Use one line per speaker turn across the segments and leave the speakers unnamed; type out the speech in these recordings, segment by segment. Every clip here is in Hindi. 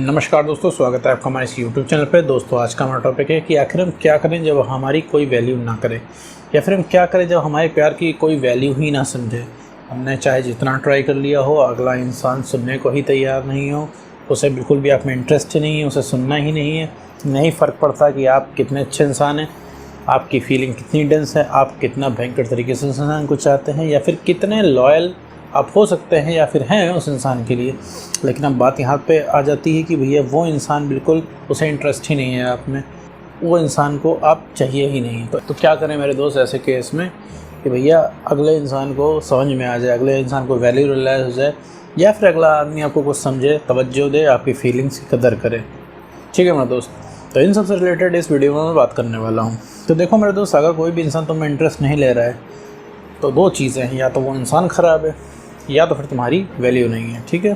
नमस्कार दोस्तों, स्वागत है आपका हमारे इस यूट्यूब चैनल पे। दोस्तों, आज का हमारा टॉपिक है कि आखिर हम क्या करें जब हमारी कोई वैल्यू ना करे, या फिर हम क्या करें जब हमारे प्यार की कोई वैल्यू ही ना समझे। हमने चाहे जितना ट्राई कर लिया हो, अगला इंसान सुनने को ही तैयार नहीं हो, उसे बिल्कुल भी आप में इंटरेस्ट नहीं है, उसे सुनना ही नहीं है। नहीं फ़र्क पड़ता कि आप कितने अच्छे इंसान हैं, आपकी फीलिंग कितनी डेंस है, आप कितना भयंकर तरीके से इंसान को चाहते हैं, या फिर कितने लॉयल आप हो सकते हैं या फिर हैं उस इंसान के लिए। लेकिन अब बात यहाँ पे आ जाती है कि भैया वो इंसान बिल्कुल, उसे इंटरेस्ट ही नहीं है आप में, वो इंसान को आप चाहिए ही नहीं। तो क्या करें मेरे दोस्त ऐसे केस में कि भैया अगले इंसान को समझ में आ जाए, अगले इंसान को वैल्यू रियलाइज हो जाए, या फिर अगला आदमी आपको कुछ समझे, तवज्जो दे, आपकी फीलिंग्स की कदर करे। ठीक है मेरे दोस्त, तो इन सबसे रिलेटेड इस वीडियो में मैं बात करने वाला हूँ। तो देखो मेरे दोस्त, अगर कोई भी इंसान तुम्हें इंटरेस्ट नहीं ले रहा है तो दो चीज़ें हैं, या तो वो इंसान ख़राब है या तो फिर तुम्हारी वैल्यू नहीं है। ठीक है,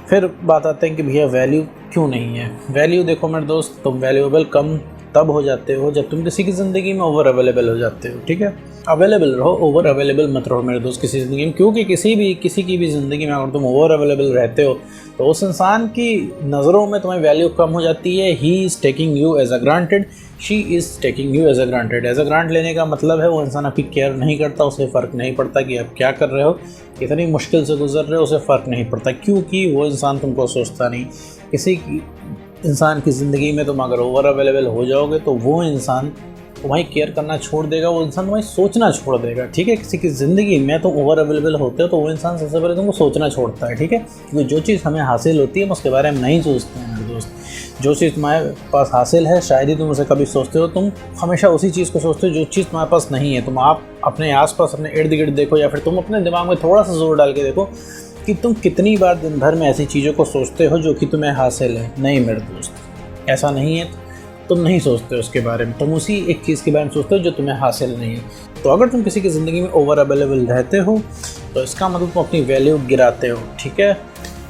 फिर बात आते हैं कि भैया वैल्यू क्यों नहीं है। वैल्यू देखो मेरे दोस्त, तुम वैल्यूएबल कम तब हो जाते हो जब तुम किसी की ज़िंदगी में ओवर अवेलेबल हो जाते हो। ठीक है, अवेलेबल रहो, ओवर अवेलेबल मत रहो मेरे दोस्त किसी ज़िंदगी में, क्योंकि किसी की भी ज़िंदगी में अगर तुम ओवर अवेलेबल रहते हो तो उस इंसान की नज़रों में तुम्हें वैल्यू कम हो जाती है। He is taking you as a granted, she is taking you as a granted. As a grant लेने का मतलब है वो इंसान आपकी केयर नहीं करता, उसे फ़र्क नहीं पड़ता कि आप क्या कर रहे हो, कितनी मुश्किल से गुजर रहे हो, उसे फ़र्क नहीं पड़ता, क्योंकि वो इंसान तुमको सोचता नहीं। किसी की इंसान की ज़िंदगी में तुम अगर ओवर अवेलेबल हो जाओगे तो वो इंसान तुम्हारी केयर करना छोड़ देगा, वो इंसान तुम्हारी सोचना छोड़ देगा। ठीक है, किसी की ज़िंदगी में तुम ओवर अवेलेबल होते हो तो वो इंसान सबसे पहले तुमको सोचना छोड़ता है। ठीक है, क्योंकि जो चीज़ हमें हासिल होती है हम उसके बारे में नहीं सोचते हैं मेरे दोस्त। जो चीज़ तुम्हारे पास हासिल है शायद ही तुम उसे कभी सोचते हो, तुम हमेशा उसी चीज़ को सोचते हो जो चीज़ तुम्हारे पास नहीं है। आप अपने आसपास, अपने इर्द गिर्द देखो, या फिर तुम अपने दिमाग में थोड़ा सा जोर डाल के देखो कि तुम कितनी बार दिन भर में ऐसी चीज़ों को सोचते हो जो कि तुम्हें हासिल है। नहीं मेरे दोस्त, ऐसा नहीं है। तुम नहीं सोचते उसके बारे में, तुम उसी एक चीज़ के बारे में सोचते हो जो तुम्हें हासिल नहीं है। तो अगर तुम किसी की ज़िंदगी में ओवर अवेलेबल रहते हो तो इसका मतलब तुम अपनी वैल्यू गिराते हो। ठीक है,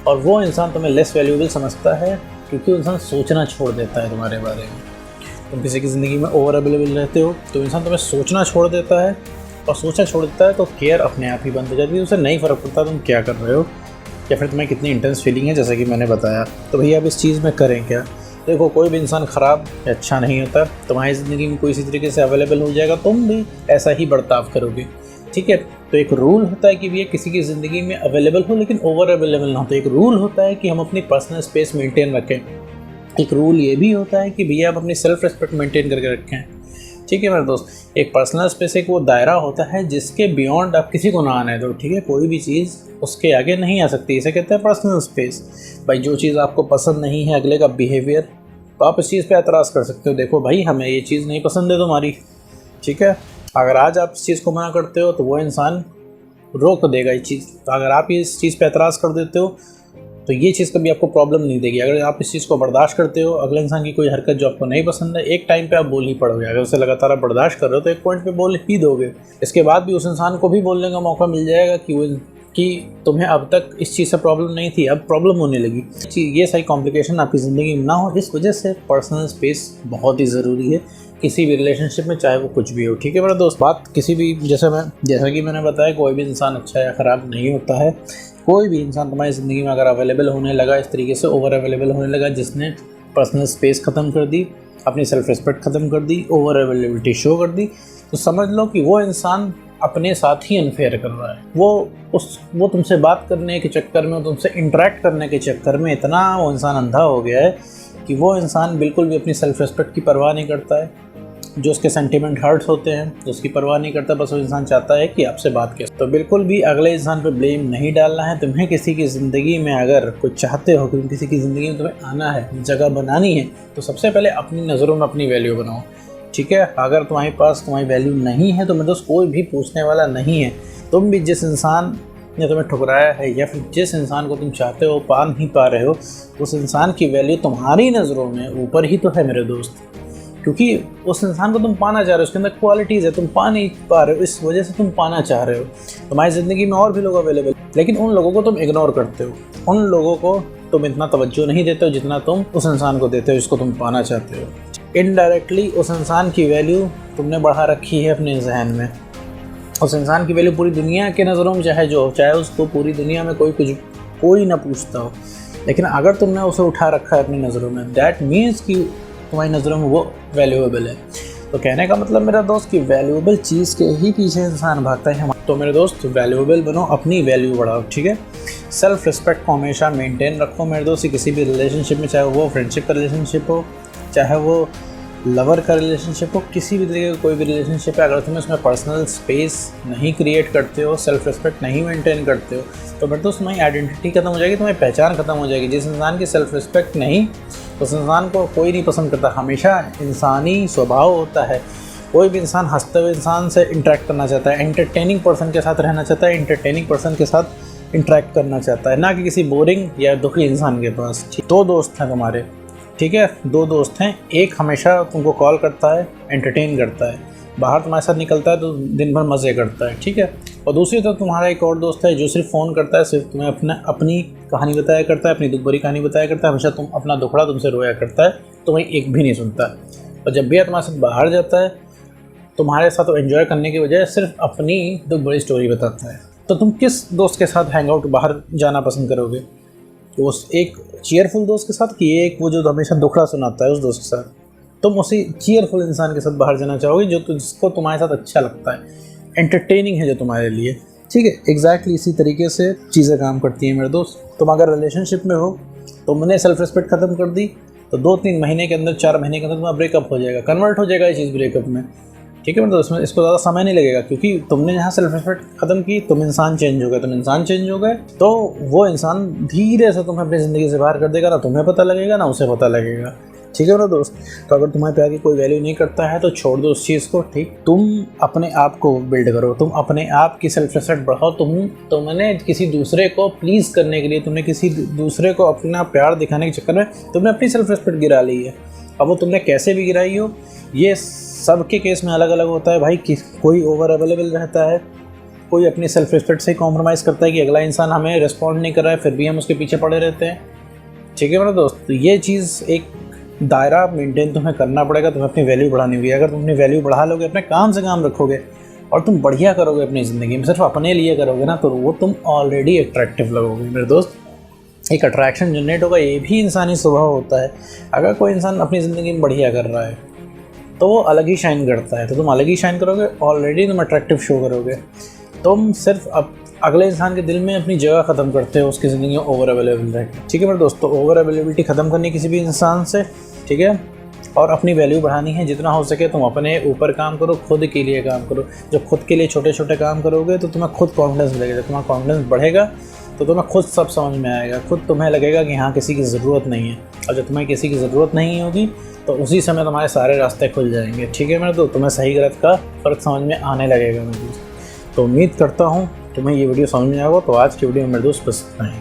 और वो इंसान तुम्हें लेस वैल्यूएबल समझता है क्योंकि वो इंसान सोचना छोड़ देता है तुम्हारे बारे में। तुम किसी की ज़िंदगी में ओवर अवेलेबल रहते हो तो इंसान तुम्हें सोचना छोड़ देता है, और सोचना छोड़ देता है तो केयर अपने आप ही बंद हो जाती है। उसे नहीं फ़र्क पड़ता तुम क्या कर रहे हो या फिर तुम्हें कितनी इंटेंस फीलिंग है, जैसा कि मैंने बताया। तो भैया अब इस चीज़ में करें क्या। देखो, कोई भी इंसान ख़राब या अच्छा नहीं होता। तुम्हारी ज़िंदगी में कोई इसी तरीके से अवेलेबल हो जाएगा, तुम भी ऐसा ही बर्ताव करोगे। ठीक है, तो एक रूल होता है कि भैया किसी की ज़िंदगी में अवेलेबल हो लेकिन ओवर अवेलेबल ना हो। तो एक रूल होता है कि हम अपनी पर्सनल स्पेस मेंटेन रखें। एक रूल ये भी होता है कि भैया आप अपनी सेल्फ रिस्पेक्ट मेंटेन करके रखें। ठीक है मेरे दोस्त, एक पर्सनल स्पेस एक वो दायरा होता है जिसके बियॉन्ड आप किसी को ना आने दो। ठीक है, कोई भी चीज़ उसके आगे नहीं आ सकती, इसे कहते हैं पर्सनल स्पेस। भाई जो चीज़ आपको पसंद नहीं है, अगले का बिहेवियर, तो आप इस चीज़ पे एतराज़ कर सकते हो। देखो भाई, हमें ये चीज़ नहीं पसंद है तुम्हारी। ठीक है, अगर आज आप इस चीज़ को मना करते हो तो वो इंसान रोक देगा इस चीज़। तो अगर आप इस चीज़ पे एतराज़ कर देते हो तो ये चीज़ कभी आपको प्रॉब्लम नहीं देगी। अगर आप इस चीज़ को बर्दाश्त करते हो, अगले इंसान की कोई हरकत जो आपको नहीं पसंद है, एक टाइम पे आप बोल ही पड़ोगे। अगर उसे लगातार आप बर्दाश्त कर रहे हो तो एक पॉइंट पे बोल ही दोगे। इसके बाद भी उस इंसान को भी बोलने का मौका मिल जाएगा कि तुम्हें अब तक इस चीज़ से प्रॉब्लम नहीं थी, अब प्रॉब्लम होने लगी। ये सही कॉम्प्लिकेशन आपकी ज़िंदगी में ना हो, इस वजह से पर्सनल स्पेस बहुत ही ज़रूरी है किसी भी रिलेशनशिप में, चाहे वो कुछ भी हो। ठीक है मेरा दोस्त, बात किसी भी, जैसा कि मैंने बताया, कोई भी इंसान अच्छा या ख़राब नहीं होता है। कोई भी इंसान तुम्हारी ज़िंदगी में अगर अवेलेबल होने लगा, इस तरीके से ओवर अवेलेबल होने लगा जिसने पर्सनल स्पेस ख़त्म कर दी, अपनी सेल्फ रिस्पेक्ट ख़त्म कर दी, ओवर अवेलेबिलिटी शो कर दी, तो समझ लो कि वो इंसान अपने साथ ही अनफेयर कर रहा है। वो तुमसे बात करने के चक्कर में, तुमसे इंटरेक्ट करने के चक्कर में इतना वो इंसान अंधा हो गया है कि वो इंसान बिल्कुल भी अपनी सेल्फ रिस्पेक्ट की परवाह नहीं करता है। जो उसके सेंटिमेंट हर्ट्स होते हैं उसकी परवाह नहीं करता, बस वो इंसान चाहता है कि आपसे बात करे। तो बिल्कुल भी अगले इंसान पे ब्लेम नहीं डालना है। तुम्हें किसी की ज़िंदगी में अगर कुछ चाहते हो कि किसी की ज़िंदगी में तुम्हें आना है, जगह बनानी है, तो सबसे पहले अपनी नज़रों में अपनी वैल्यू बनाओ। ठीक है, अगर तुम्हारे पास तुम्हारी वैल्यू नहीं है तो मेरे दोस्त कोई भी पूछने वाला नहीं है। तुम भी जिस इंसान ने तुम्हें ठुकराया है या फिर जिस इंसान को तुम चाहते हो पा नहीं पा रहे हो, उस इंसान की वैल्यू तुम्हारी नज़रों में ऊपर ही तो है मेरे दोस्त, क्योंकि उस इंसान को तुम पाना चाह रहे हो, उसके अंदर क्वालिटीज़ है, तुम पा नहीं पा रहे हो, इस वजह से तुम पाना चाह रहे हो। तुम्हारी ज़िंदगी में और भी लोग अवेलेबल, लेकिन उन लोगों को तुम इग्नोर करते हो, उन लोगों को तुम इतना तवज्जो नहीं देते हो जितना तुम उस इंसान को देते हो जिसको तुम पाना चाहते हो। इनडायरेक्टली उस इंसान की वैल्यू तुमने बढ़ा रखी है अपने जहन में। उस इंसान की वैल्यू पूरी दुनिया के नज़रों में चाहे उसको पूरी दुनिया में कोई ना पूछता हो, लेकिन अगर तुमने उसे उठा रखा है अपनी नज़रों में, दैट मीन्स कि तुम्हारी नज़रों में वो वैल्यूएबल है। तो कहने का मतलब मेरा दोस्त कि वैल्यूएबल चीज़ के ही पीछे इंसान भागता है। तो मेरे दोस्त वैल्यूएबल बनो, अपनी वैल्यू बढ़ाओ, ठीक है। सेल्फ रिस्पेक्ट को हमेशा मेंटेन रखो मेरे दोस्त, किसी भी रिलेशनशिप में, चाहे वो फ्रेंडशिप का रिलेशनशिप हो, चाहे वो लवर का रिलेशनशिप हो, किसी भी तरीके का कोई भी रिलेशनशिप है, अगर तुम उसमें पर्सनल स्पेस नहीं क्रिएट करते हो, सेल्फ रिस्पेक्ट नहीं मेंटेन करते हो, तो मेरे दोस्त तुम्हारी आइडेंटिटी खत्म हो जाएगी, तुम्हारी पहचान खत्म हो जाएगी। जिस इंसान की सेल्फ रिस्पेक्ट नहीं, उस इंसान को कोई नहीं पसंद करता। हमेशा इंसानी स्वभाव होता है, कोई भी इंसान हंसते हुए इंसान से इंटरेक्ट करना चाहता है, एंटरटेनिंग पर्सन के साथ रहना चाहता है, एंटरटेनिंग पर्सन के साथ इंटरेक्ट करना चाहता है, ना कि किसी बोरिंग या दुखी इंसान के पास। दो दोस्त हैं तुम्हारे, ठीक है, दो दोस्त हैं, एक हमेशा तुमको कॉल करता है, एंटरटेन करता है, बाहर तुम्हारे साथ निकलता है तो दिन भर मज़े करता है, ठीक है, और दूसरी तरफ तुम्हारा एक और दोस्त है जो सिर्फ फ़ोन करता है, सिर्फ तुम्हें अपनी कहानी बताया करता है, अपनी दुख भरी कहानी बताया करता है, हमेशा तुम अपना दुखड़ा तुमसे रोया करता है, तुम्हें एक भी नहीं सुनता है। और जब भी तुम्हारे साथ बाहर जाता है, तुम्हारे साथ एंजॉय करने की वजह सिर्फ अपनी दुख भरी स्टोरी बताता है। तो तुम किस दोस्त के साथ हैंग आउट बाहर जाना पसंद करोगे? तो उस एक चीयरफुल दोस्त के साथ, कि एक वो जो हमेशा दुखड़ा सुनाता है उस दोस्त के साथ? तुम उसी चीयरफुल इंसान के साथ बाहर जाना चाहोगे जो जिसको तुम्हारे साथ अच्छा लगता है, एंटरटेनिंग है जो तुम्हारे लिए, ठीक है। एग्जैक्टली इसी तरीके से चीज़ें काम करती हैं मेरे दोस्त। तुम अगर रिलेशनशिप में हो, तुमने सेल्फ रिस्पेक्ट ख़त्म कर दी, तो 2-3 महीने के अंदर, 4 महीने के अंदर तुम्हारा ब्रेकअप हो जाएगा, कन्वर्ट हो जाएगा ये चीज़ ब्रेकअप में, ठीक है। मतलब इसमें इसको ज़्यादा समय नहीं लगेगा, क्योंकि तुमने जहाँ सेल्फ रिस्पेक्ट ख़त्म की, तुम इंसान चेंज हो गए, तो वो इंसान धीरे से तुम्हें अपनी ज़िंदगी से बाहर कर देगा, ना तुम्हें पता लगेगा ना उसे पता लगेगा, ठीक है मेरा दोस्त। तो अगर तुम्हारे प्यार की कोई वैल्यू नहीं करता है तो छोड़ दो उस चीज़ को, ठीक। तुम अपने आप को बिल्ड करो, तुम अपने आप की सेल्फ रिस्पेक्ट बढ़ाओ। तुमने किसी दूसरे को प्लीज़ करने के लिए, तुमने किसी दूसरे को अपना प्यार दिखाने के चक्कर में तुमने अपनी सेल्फ रिस्पेक्ट गिरा ली है। अब वो तुमने कैसे भी गिराई हो, ये सबके केस में अलग अलग होता है भाई। कोई ओवर अवेलेबल रहता है, कोई अपनी सेल्फ रिस्पेक्ट से कॉम्प्रोमाइज़ करता है कि अगला इंसान हमें रिस्पॉन्ड नहीं कर रहा है, फिर भी हम उसके पीछे पड़े रहते हैं, ठीक है मेरा दोस्त। तो ये चीज़ एक दायरा मेंटेन तुम्हें करना पड़ेगा, तुम्हें अपनी वैल्यू बढ़ानी होगी। अगर तुम अपनी वैल्यू बढ़ा लोगे, अपने काम से काम रखोगे और तुम बढ़िया करोगे अपनी ज़िंदगी में, सिर्फ अपने लिए करोगे ना, तो वो तुम ऑलरेडी अट्रैक्टिव लगोगे मेरे दोस्त। एक अट्रैक्शन जनरेट होगा, ये भी इंसानी स्वभाव होता है। अगर कोई इंसान अपनी ज़िंदगी में बढ़िया कर रहा है तो वो अलग ही शाइन करता है, तो तुम अलग ही शाइन करोगे, ऑलरेडी तुम अट्रैक्टिव शो करोगे। तुम सिर्फ अगले इंसान के दिल में अपनी जगह ख़त्म करते हो, उसकी ज़िंदगी में ओवर अवेलेबल रह, ठीक है मेरे दोस्तों। ओवर अवेलेबिलिटी ख़त्म करनी किसी भी इंसान से, ठीक है, और अपनी वैल्यू बढ़ानी है। जितना हो सके तुम अपने ऊपर काम करो, खुद के लिए काम करो। जब खुद के लिए छोटे छोटे काम करोगे तो तुम्हें खुद कॉन्फिडेंस मिलेगा। जब तुम्हारा कॉन्फिडेंस बढ़ेगा तो तुम्हें खुद सब समझ में आएगा, खुद तुम्हें लगेगा कि हाँ किसी की ज़रूरत नहीं है। और जब तुम्हें किसी की ज़रूरत नहीं होगी तो उसी समय तुम्हारे सारे रास्ते खुल जाएंगे, ठीक है मेरे दोस्त। तुम्हें सही गलत का फ़र्क समझ में आने लगेगा मेरे दोस्त। तो उम्मीद करता हूँ तुम्हें ये वीडियो समझ में आएगा। तो आज की वीडियो में मेरे दोस्त बस इतना ही।